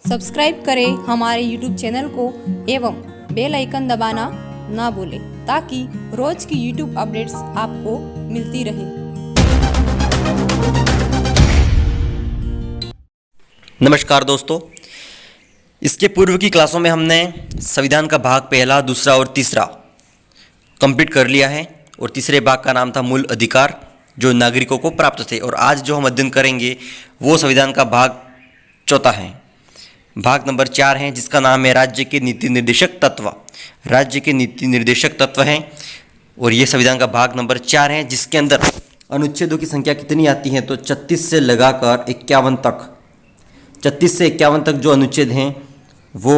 Subscribe करें हमारे YouTube channel को एवं बेल आइकन दबाना ना भूलें ताकि रोज की YouTube अपडेट्स आपको मिलती रहे। नमस्कार दोस्तों, इसके पूर्व की क्लासों में हमने संविधान का भाग पहला, दूसरा और तीसरा कंप्लीट कर लिया है और तीसरे भाग का नाम था मूल अधिकार जो नागरिकों को प्राप्त थे। और आज जो हम अध्ययन करेंगे वो संविधान का भाग चौथा है, भाग नंबर 4 है, जिसका नाम है राज्य के नीति निर्देशक तत्व। राज्य के नीति निर्देशक तत्व हैं और ये संविधान का भाग नंबर 4 है, जिसके अंदर अनुच्छेदों की संख्या कितनी आती है तो 36 से लगाकर 51 तक, 36 से 51 तक जो अनुच्छेद हैं वो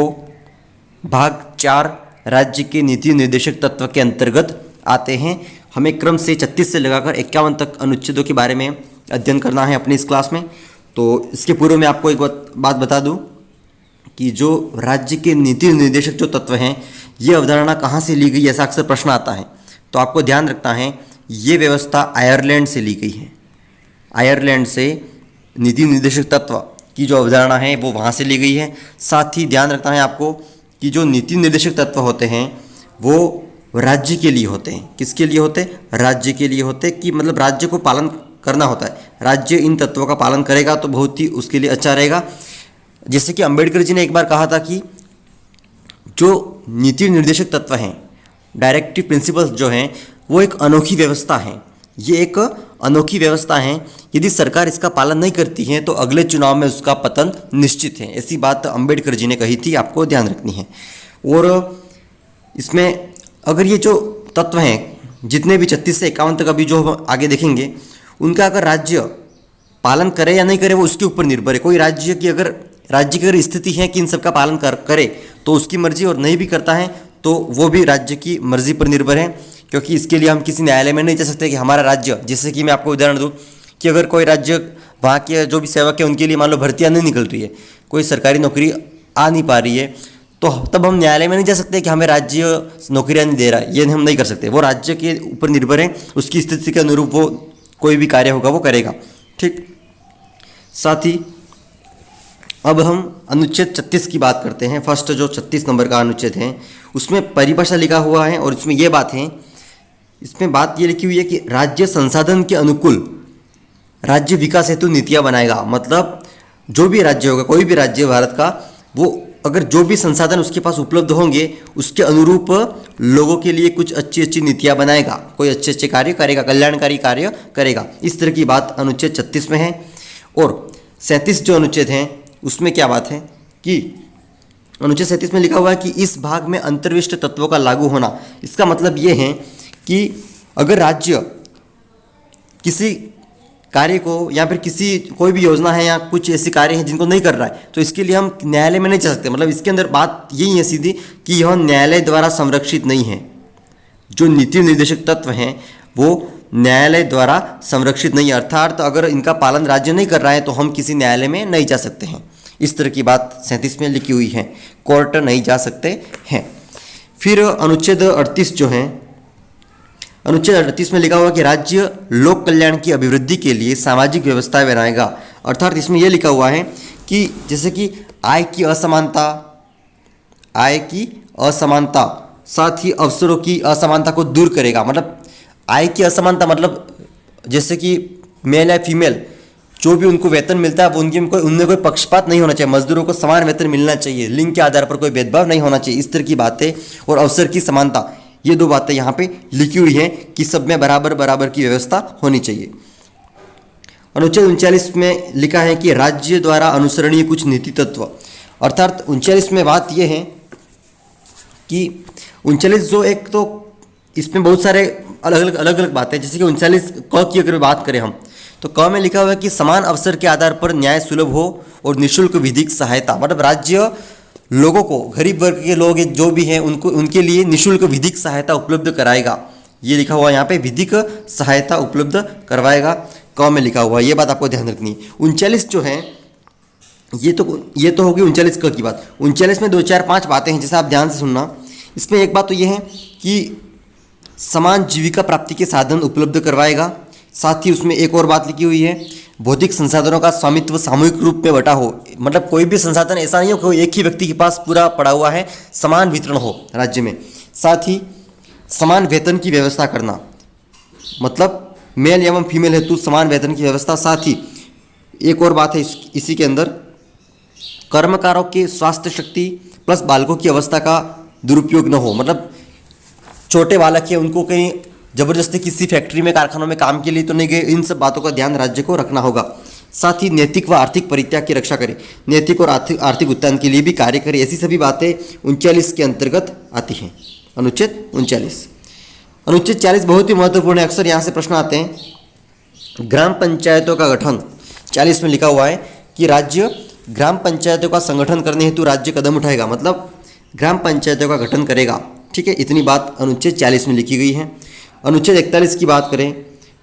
भाग 4 राज्य के नीति निर्देशक तत्व के अंतर्गत आते हैं। हमें क्रम से 36 से लगाकर 51 तक अनुच्छेदों के बारे में अध्ययन करना है अपनी इस क्लास में। तो इसके पूर्व में आपको एक बात बता दूं कि जो राज्य के नीति निर्देशक जो तत्व हैं ये अवधारणा कहाँ से ली गई, ऐसा अक्सर प्रश्न आता है। तो आपको ध्यान रखना है ये व्यवस्था आयरलैंड से ली गई है। आयरलैंड से नीति निर्देशक तत्व की जो अवधारणा है वो वहाँ से ली गई है। साथ ही ध्यान रखना है आपको कि जो नीति निर्देशक तत्व होते हैं वो राज्य के लिए होते हैं। किसके लिए होते हैं? राज्य के लिए होते हैं, कि मतलब राज्य को पालन करना होता है। राज्य इन तत्वों का पालन करेगा तो बहुत ही उसके लिए अच्छा रहेगा। जैसे कि अंबेडकर जी ने एक बार कहा था कि जो नीति निर्देशक तत्व हैं, डायरेक्टिव प्रिंसिपल्स जो हैं, वो एक अनोखी व्यवस्था है। ये एक अनोखी व्यवस्था है, यदि सरकार इसका पालन नहीं करती है तो अगले चुनाव में उसका पतन निश्चित है। ऐसी बात अंबेडकर जी ने कही थी, आपको ध्यान रखनी है। और इसमें अगर ये जो तत्व हैं जितने भी 36 से 51 तक अभी जो हम आगे देखेंगे, उनका अगर राज्य पालन करे या नहीं करे वो उसके ऊपर निर्भर है। कोई राज्य की अगर स्थिति है कि इन सब का पालन करे तो उसकी मर्जी, और नहीं भी करता है तो वो भी राज्य की मर्जी पर निर्भर है। क्योंकि इसके लिए हम किसी न्यायालय में नहीं जा सकते कि हमारा राज्य, जैसे कि मैं आपको उदाहरण दूं कि अगर कोई राज्य वहाँ के जो भी सेवक है उनके लिए मान लो भर्तियाँ नहीं निकल रही है, कोई सरकारी नौकरी आ नहीं पा रही है, तो तब हम न्यायालय में नहीं जा सकते कि हमें राज्य नौकरियाँ नहीं दे रहा है। ये हम नहीं कर सकते, वो राज्य के ऊपर निर्भर है, उसकी स्थिति के अनुरूप वो कोई भी कार्य होगा वो करेगा। ठीक, साथ ही अब हम अनुच्छेद 36 की बात करते हैं। फर्स्ट जो 36 नंबर का अनुच्छेद है उसमें परिभाषा लिखा हुआ है और इसमें यह बात है, इसमें बात ये लिखी हुई है कि राज्य संसाधन के अनुकूल राज्य विकास हेतु नीतियाँ बनाएगा। मतलब जो भी राज्य होगा, कोई भी राज्य भारत का, वो अगर जो भी संसाधन उसके पास उपलब्ध होंगे उसके अनुरूप लोगों के लिए कुछ अच्छी अच्छी नीतियाँ बनाएगा, कोई अच्छे अच्छे कार्य करेगा, कल्याणकारी कार्य करेगा। इस तरह की बात अनुच्छेद 36 में है। और 37 जो अनुच्छेद हैं उसमें क्या बात है कि अनुच्छेद 37 में लिखा हुआ है कि इस भाग में अंतर्विष्ट तत्वों का लागू होना। इसका मतलब ये है कि अगर राज्य किसी कार्य को या फिर कोई भी योजना है या कुछ ऐसे कार्य हैं जिनको नहीं कर रहा है तो इसके लिए हम न्यायालय में नहीं जा सकते। मतलब इसके अंदर बात यही है सीधी कि यह न्यायालय द्वारा संरक्षित नहीं है। जो नीति निर्देशक तत्व हैं वो न्यायालय द्वारा संरक्षित नहीं है, अर्थात अगर इनका पालन राज्य नहीं कर रहा है तो हम किसी न्यायालय में नहीं जा सकते हैं। इस तरह की बात 37 में लिखी हुई है, कोर्ट नहीं जा सकते हैं। फिर अनुच्छेद 38 जो है, अनुच्छेद 38 में लिखा हुआ कि राज्य लोक कल्याण की अभिवृद्धि के लिए सामाजिक व्यवस्थाएं बनाएगा। अर्थात इसमें यह लिखा हुआ है कि जैसे कि आय की असमानता, साथ ही अवसरों की असमानता को दूर करेगा। मतलब आय की असमानता मतलब जैसे कि मेल या फीमेल जो भी उनको वेतन मिलता है वो उनमें कोई पक्षपात नहीं होना चाहिए, मजदूरों को समान वेतन मिलना चाहिए, लिंग के आधार पर कोई भेदभाव नहीं होना चाहिए, इस तरह की बातें। और अवसर की समानता, ये दो बातें यहाँ पे लिखी हुई हैं कि सब में बराबर की व्यवस्था होनी चाहिए। अनुच्छेद 39 में लिखा है कि राज्य द्वारा अनुसरणीय कुछ नीति तत्व। अर्थात 39 में बात यह है कि 39 जो एक तो इसमें बहुत सारे अलग अलग बातें, जैसे कि 39 क की अगर बात करें हम तो क में लिखा हुआ है कि समान अवसर के आधार पर न्याय सुलभ हो और निःशुल्क विधिक सहायता। मतलब राज्य लोगों को, गरीब वर्ग के लोग जो भी हैं उनके लिए निःशुल्क विधिक सहायता उपलब्ध कराएगा। ये लिखा हुआ है यहाँ पे, विधिक सहायता उपलब्ध करवाएगा, क में लिखा हुआ है। ये बात आपको ध्यान रखनी है। 39 जो है ये तो होगी 39 क की बात। 39 में 2 4 5 बातें हैं, जैसे आप ध्यान से सुनना। इसमें एक बात तो ये है कि समान जीविका प्राप्ति के साधन उपलब्ध करवाएगा। साथ ही उसमें एक और बात लिखी हुई है, भौतिक संसाधनों का स्वामित्व सामूहिक रूप में बटा हो, मतलब कोई भी संसाधन ऐसा नहीं हो कि एक ही व्यक्ति के पास पूरा पड़ा हुआ है, समान वितरण हो राज्य में। साथ ही समान वेतन की व्यवस्था करना, मतलब मेल एवं फीमेल हेतु समान वेतन की व्यवस्था। साथ ही एक और बात है इसी के अंदर, कर्मकारों के स्वास्थ्य शक्ति प्लस बालकों की अवस्था का दुरुपयोग न हो, मतलब छोटे बालक है उनको कहीं जबरदस्ती किसी फैक्ट्री में कारखानों में काम के लिए तो नहीं गए, इन सब बातों का ध्यान राज्य को रखना होगा। साथ ही नैतिक व आर्थिक परित्याग की रक्षा करें, नैतिक और आर्थिक उत्थान के लिए भी कार्य करें। ऐसी सभी बातें 39 के अंतर्गत आती हैं। अनुच्छेद 39। अनुच्छेद 40 बहुत ही महत्वपूर्ण है, अक्सर यहाँ से प्रश्न आते हैं। ग्राम पंचायतों का गठन, 40 में लिखा हुआ है कि राज्य ग्राम पंचायतों का संगठन करने हेतु राज्य कदम उठाएगा, मतलब ग्राम पंचायतों का गठन करेगा। ठीक है, इतनी बात अनुच्छेद 40 में लिखी गई है। अनुच्छेद 41 की बात करें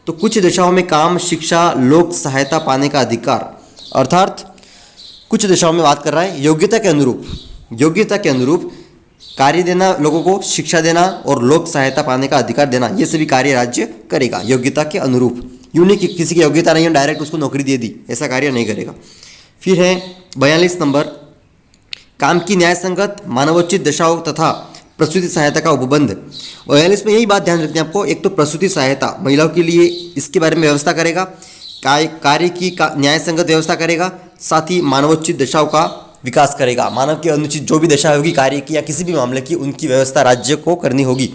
तो कुछ दिशाओं में काम, शिक्षा, लोक सहायता पाने का अधिकार, अर्थात कुछ दिशाओं में बात कर रहा है योग्यता के अनुरूप कार्य देना, लोगों को शिक्षा देना और लोक सहायता पाने का अधिकार देना, ये सभी कार्य राज्य करेगा योग्यता के अनुरूप। यूँ नहीं कि किसी की योग्यता नहीं है डायरेक्ट उसको नौकरी दे दी, ऐसा कार्य नहीं करेगा। फिर है 42 नंबर, काम की न्याय संगत मानवोचित दशाओं तथा प्रसूति सहायता का उपबंध। 42 में यही बात ध्यान रखनी है आपको, एक तो प्रसूति सहायता महिलाओं के लिए इसके बारे में व्यवस्था करेगा, कार्य की न्याय संगत व्यवस्था करेगा, साथ ही मानवोचित दशाओं का विकास करेगा। मानव की अनुचित जो भी दशा होगी कार्य की या किसी भी मामले की, उनकी व्यवस्था राज्य को करनी होगी,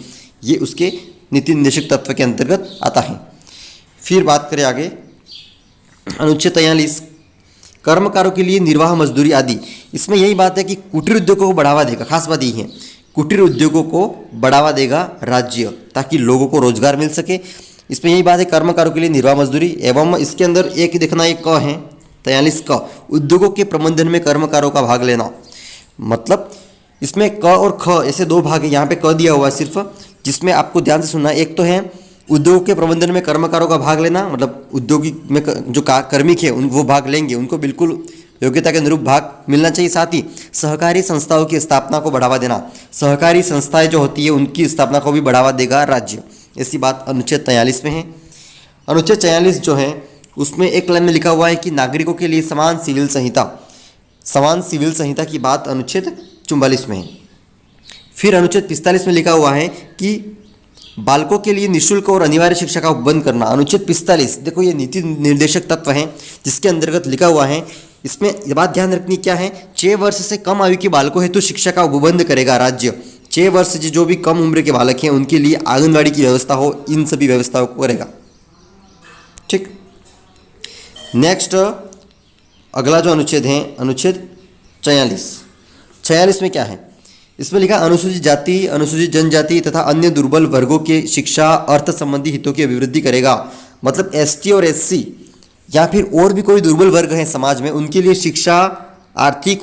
ये उसके नीति निर्देशक तत्व के अंतर्गत आता है। फिर बात करें आगे, अनुच्छेद 43, कर्मकारों के लिए निर्वाह मजदूरी आदि। इसमें यही बात है कि कुटीर उद्योगों को बढ़ावा देगा, खास बात यही है, कुटीर उद्योगों को बढ़ावा देगा राज्य ताकि लोगों को रोजगार मिल सके। इसमें यही बात है कर्मकारों के लिए निर्वाह मजदूरी, एवं इसके अंदर एक देखना एक क है 43 क, उद्योगों के प्रबंधन में कर्मकारों का भाग लेना। मतलब इसमें क और ख ऐसे दो भाग है, यहाँ पे क दिया हुआ है सिर्फ, जिसमें आपको ध्यान से सुनना। एक तो है उद्योग के प्रबंधन में कर्मकारों का भाग लेना, मतलब उद्योगिक में जो कार्मिक है वो भाग लेंगे, उनको बिल्कुल योग्यता के अनुरूप भाग मिलना चाहिए। साथ ही सहकारी संस्थाओं की स्थापना को बढ़ावा देना, सहकारी संस्थाएं जो होती है उनकी स्थापना को भी बढ़ावा देगा राज्य, ऐसी बात अनुच्छेद 43 में है। अनुच्छेद 46 जो है उसमें एक लाइन में लिखा हुआ है कि नागरिकों के लिए समान सिविल संहिता की बात अनुच्छेद 44 में है। फिर अनुच्छेद 45 में लिखा हुआ है कि बालकों के लिए निःशुल्क और अनिवार्य शिक्षा का उपबंध करना। अनुच्छेद 45 देखो ये नीति निर्देशक तत्व हैं जिसके अंतर्गत लिखा हुआ है। इसमें ये बात ध्यान रखनी क्या है, 6 वर्ष से कम आयु के बालकों हेतु शिक्षा का उपबंध करेगा राज्य। 6 वर्ष से जो भी कम उम्र के बालक हैं उनके लिए आंगनबाड़ी की व्यवस्था हो, इन सभी व्यवस्थाओं को करेगा। ठीक, नेक्स्ट अगला जो अनुच्छेद है अनुच्छेद 46 में क्या है, इसमें लिखा अनुसूचित जाति, अनुसूचित जनजाति तथा अन्य दुर्बल वर्गों के शिक्षा अर्थ संबंधी हितों की अभिवृद्धि करेगा। मतलब एसटी और एससी या फिर और भी कोई दुर्बल वर्ग हैं समाज में, उनके लिए शिक्षा, आर्थिक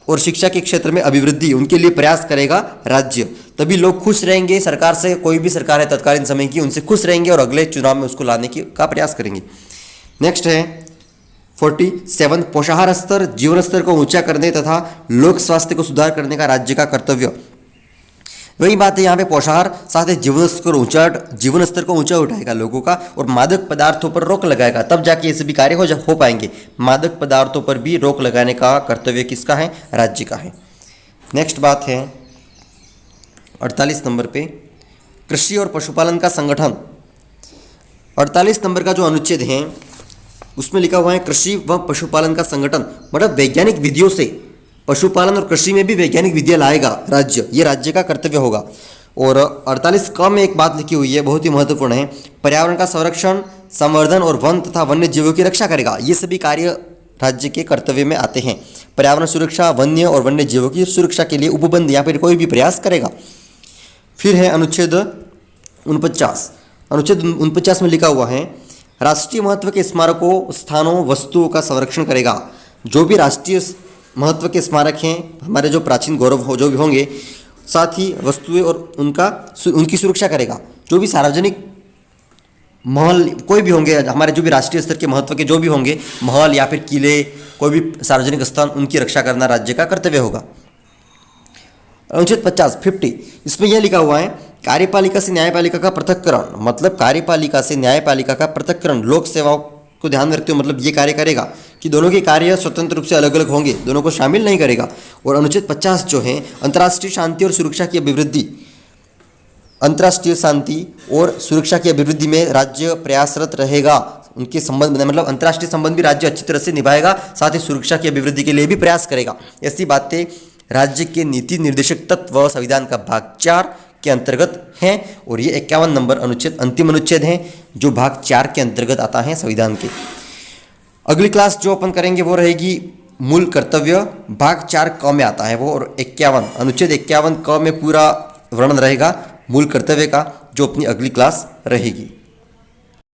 और शिक्षा के क्षेत्र में अभिवृद्धि, उनके लिए प्रयास करेगा राज्य। तभी लोग खुश रहेंगे, सरकार से, कोई भी सरकार है तत्कालीन समय की, उनसे खुश रहेंगे और अगले चुनाव में उसको लाने का प्रयास करेंगे। नेक्स्ट है 47, पोषाहार स्तर, जीवन स्तर को ऊंचा करने तथा लोक स्वास्थ्य को सुधार करने का राज्य का कर्तव्य। वही बात है यहाँ पे, पोषाहार साथ ही जीवन स्तर को ऊंचा उठाएगा लोगों का, और मादक पदार्थों पर रोक लगाएगा, तब जाके ये सभी कार्य हो पाएंगे। मादक पदार्थों पर भी रोक लगाने का कर्तव्य किसका है, राज्य का है। नेक्स्ट बात है 48 नंबर पे, कृषि और पशुपालन का संगठन। 48 नंबर का जो अनुच्छेद है उसमें लिखा हुआ है कृषि व पशुपालन का संगठन, मतलब वैज्ञानिक विधियों से पशुपालन और कृषि में भी वैज्ञानिक विधियां लाएगा राज्य, ये राज्य का कर्तव्य होगा। और 48 क में एक बात लिखी हुई है, बहुत ही महत्वपूर्ण है, पर्यावरण का संरक्षण, संवर्धन और वन तथा वन्य जीवों की रक्षा करेगा। ये सभी कार्य राज्य के कर्तव्य में आते हैं। पर्यावरण सुरक्षा, वन्य और वन्य जीवों की सुरक्षा के लिए उपबंध या फिर कोई भी प्रयास करेगा। फिर है अनुच्छेद 49। अनुच्छेद 49 में लिखा हुआ है राष्ट्रीय महत्व के स्मारकों, स्थानों, वस्तुओं का संरक्षण करेगा। जो भी राष्ट्रीय महत्व के स्मारक हैं, हमारे जो प्राचीन गौरव हो जो भी होंगे, साथ ही वस्तुएं और उनकी सुरक्षा करेगा। जो भी सार्वजनिक महल कोई भी होंगे, हमारे जो भी राष्ट्रीय स्तर के महत्व के जो भी होंगे महल या फिर किले, कोई भी सार्वजनिक स्थान, उनकी रक्षा करना राज्य का कर्तव्य होगा। अनुच्छेद 50 इसमें यह लिखा हुआ है कार्यपालिका से न्यायपालिका का पृथक्करण, मतलब कार्यपालिका से न्यायपालिका का पृथक्करण लोक सेवाओं को ध्यान में रखते हो, मतलब ये कार्य करेगा कि दोनों के कार्य स्वतंत्र रूप से अलग अलग होंगे, दोनों को शामिल नहीं करेगा। और अनुच्छेद 50 जो है अंतर्राष्ट्रीय शांति और सुरक्षा की अभिवृद्धि, अंतर्राष्ट्रीय शांति और सुरक्षा की अभिवृद्धि में राज्य प्रयासरत रहेगा, उनके संबंध में मतलब अंतर्राष्ट्रीय संबंध भी राज्य अच्छी तरह से निभाएगा, साथ ही सुरक्षा की अभिवृद्धि के लिए भी प्रयास करेगा। ऐसी बातें राज्य के नीति निर्देशक तत्व संविधान का भाग 4 के अंतर्गत हैं। और ये 51 नंबर अनुच्छेद अंतिम अनुच्छेद है जो भाग 4 के अंतर्गत आता है संविधान के। अगली क्लास जो अपन करेंगे वो रहेगी मूल कर्तव्य, भाग 4 क में आता है वो, और 51 अनुच्छेद 51 क में पूरा वर्णन रहेगा मूल कर्तव्य का, जो अपनी अगली क्लास रहेगी।